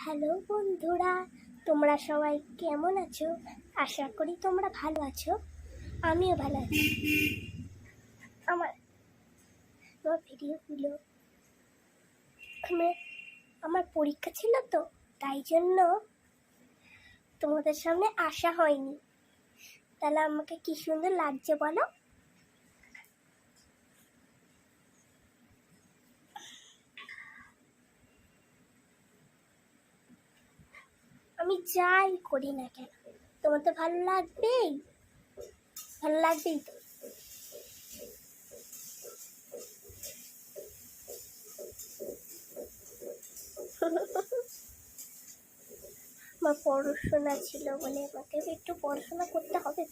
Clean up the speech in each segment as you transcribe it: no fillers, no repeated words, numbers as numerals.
Hello বন্ধুরা, তোমরা সবাই কেমন আছো? আশা করি তোমরা ভালো আছো। আমিও ভালো আছি। আমার ভিডিওগুলো আমার পরীক্ষা ছিল তো, তাই জন্য তোমাদের সামনে আসা হয়নি। তাহলে আমাকে কি সুন্দর লাগছে বলো। আমি যাই করি না কেন, তোমার তো ভালো লাগবেই তো। আমার পড়াশোনা ছিল বলে আমাকে একটু পড়াশোনা করতে হবে।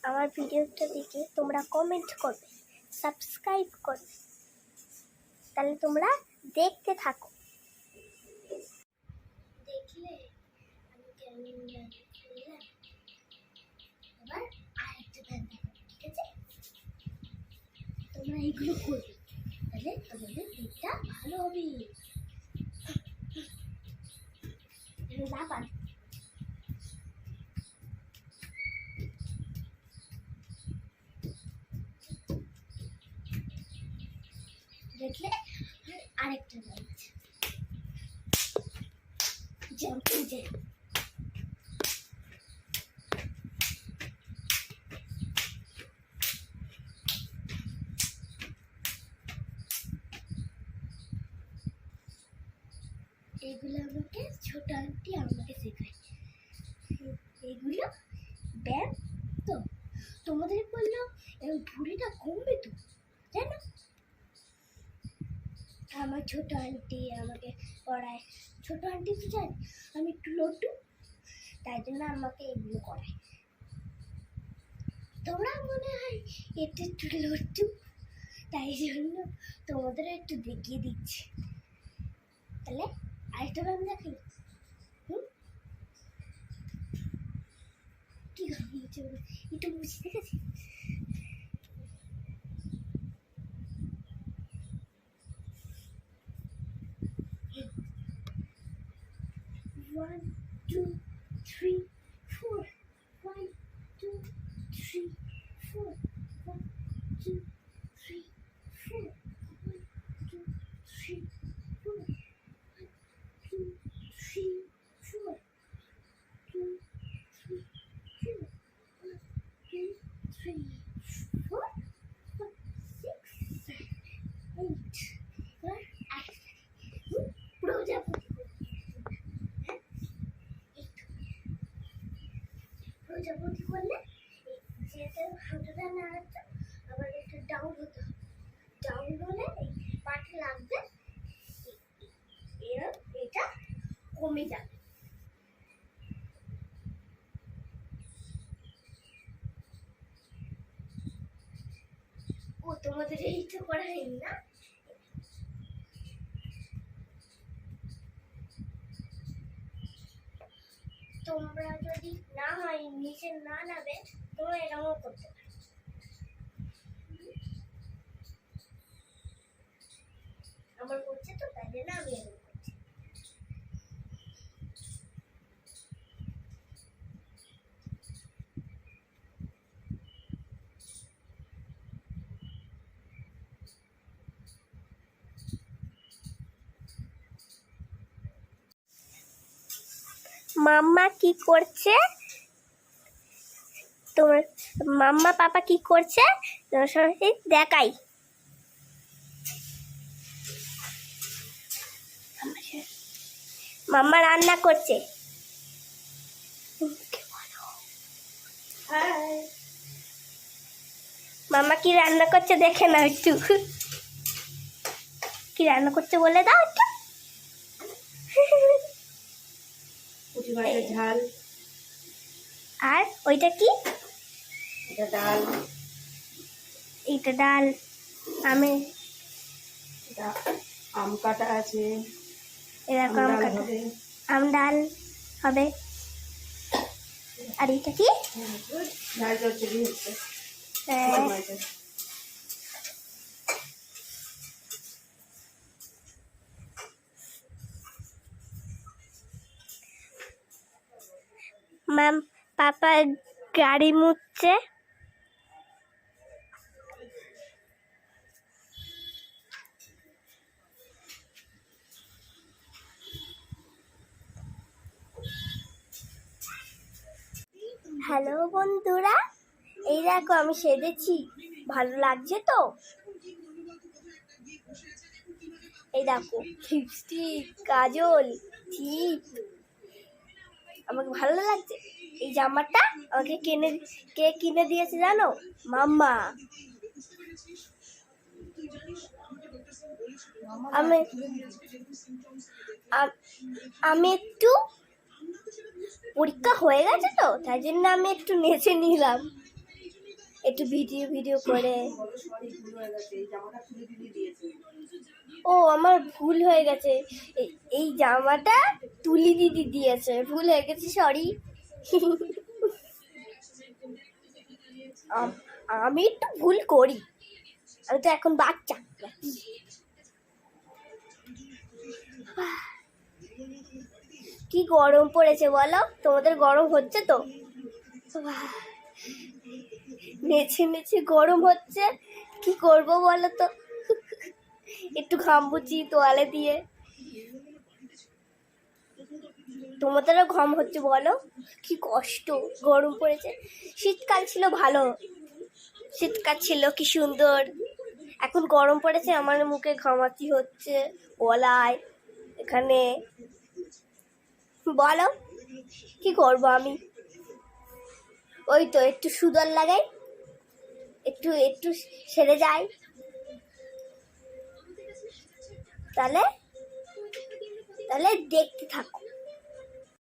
আমার ভিডিওটা দেখে তোমরা কমেন্ট করবে, সাবস্ক্রাইব করবে, তাহলে তোমরা দেখতে থাকো। দেখলে আমি কেমন জানি খেললাম। এবার আরেকটা গান দেখো, ঠিক আছে? তোমরা এইগুলো করবে, তাহলে তোমাদের দিকটা ভালো হবে। দেখলে আরেকটা গান আছে, জাম্পিং জ্যাক। এগুলো আমাকে ছোট আন্টি আমাকে শেখায়। এগুলো ব্যায়াম তো, তোমাদের বললো ভুঁড়িটা কমবে তো, তাই না? আমার ছোট আন্টি আমাকে পড়ায়। ছোট আন্টি তো জানে আমি একটু লট্টু, তাই জন্য আমাকে এগুলো করায়। তোমরা মনে হয় একটু একটু লট্টু, তাই জন্য তোমাদের একটু দেখিয়ে দিচ্ছি। তাহলে আরেকটা ব্যায়াম দেখি। কি ঘামিয়েছে একটু বুঝি, ঠিক আছে? One, two, three, four. 1, 2, 3, 4. 1, 2, 3, 4. 1, 2, 3, 4. 1, 2, 3, 4. 2, 3, 4. 1, 2, 3, 4. 5, 6, 7, 8. এবার প্রজাপতি প্রজাপতি করলে যেটা হাঁটুটা না হচ্ছে, আবার একটু ডাউন হতে হবে। ডাউন হলে এই পাটে লাগবে, এটা কমে যাবে। ও তোমাদের এইটা করা হয়নি না? তোমরা যদি না হয় নিচে না নাবে, তোমরা এরকমও করতে পারো। আমার করছে তো, তাই জন্য আমি এরকম করছি। মাম্মা কি করছে? তোমার মাম্মা পাপা কি করছে তোমার সবাই দেখাই। মাম্মা রান্না করছে। মাম্মা কি রান্না করছে দেখে না একটু। কি রান্না করছে বলে দাও একটু। ঝাল। আর ওইটা কি? এটা ডাল। এইটা ডাল। আম কাটা আছে, এরকম আম কাটা আম ডাল হবে। আর এটা কি? ডাল চচ্চড়ি হচ্ছে। ম্যাম পাপা গাড়ি মুছছে। হ্যালো বন্ধুরা, এই দেখো আমি সেজেছি, ভালো লাগছে তো? এই দেখো লিপস্টিক, কাজল, টিপ, আমাকে ভালো লাগছে। এই জামাটা আমাকে কে কিনে দিয়েছে জানো? মাম্মা। আমি আমি একটু পরীক্ষা হয়ে গেছে তো, তাই জন্য আমি একটু নেচে নিলাম, একটু ভিডিও করে। ও আমার ভুল হয়ে গেছে, এই জামাটা তুলি দিদি দিয়েছে, ভুল হয়ে গেছে, সরি। আমি একটু ভুল করি, আমি তো এখন বাচ্চা। কি গরম পড়েছে বলো, তোমাদের গরম হচ্ছে তো? নেচে নেচে গরম হচ্ছে, কি করব বলো তো? একটু ঘামবুচি তোয়ালে দিয়ে। তোমাদেরও ঘাম হচ্ছে বলো? কি কষ্ট, গরম পড়েছে। শীতকাল ছিল ভালো, শীতকাল ছিল কি সুন্দর। এখন গরম পড়েছে, আমার মুখে ঘামাচি হচ্ছে, গলায়, এখানে। বলো কি করবো আমি? ওই তো একটু সুদর লাগাই, একটু একটু সেরে যাই, তাহলে তাহলে দেখতে থাকো।